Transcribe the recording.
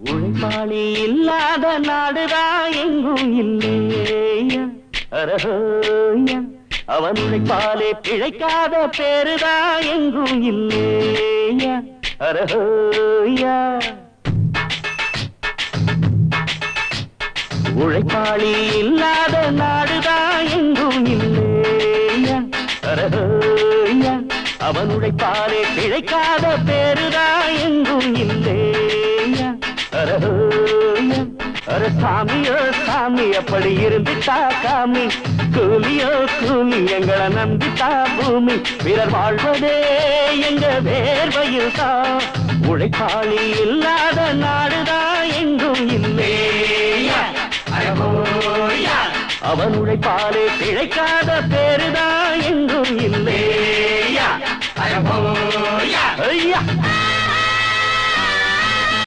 உழைப்பாளி இல்லாத நாடுதான் எங்கும் இல்லையா அரஹோயா அவன் உழைப்பாலே பிழைக்காத பேருதான் எங்கும் இல்லையா அரஹோயா உழைப்பாளி இல்லாத நாடுதான் எங்கும் இல்லையா அரஹோயா அவன் உழைப்பாலே பிழைக்காத பேருதான் எங்கும் இல்லையா அரஹோயா அர சாமியோ சாமி அப்படி இருந்துட்டா காமி கூலியோ கூலி எங்களை நம்பித்தா பூமி பிறர் வாழ்வதே எங்க வேர்வையில் தான் உழைப்பாளி இல்லாத நாடுதான் எங்கும் இல்லையா அவன் உழைப்பாலே பிழைக்காத பேருதான் எங்கும் இல்லையா ஐயா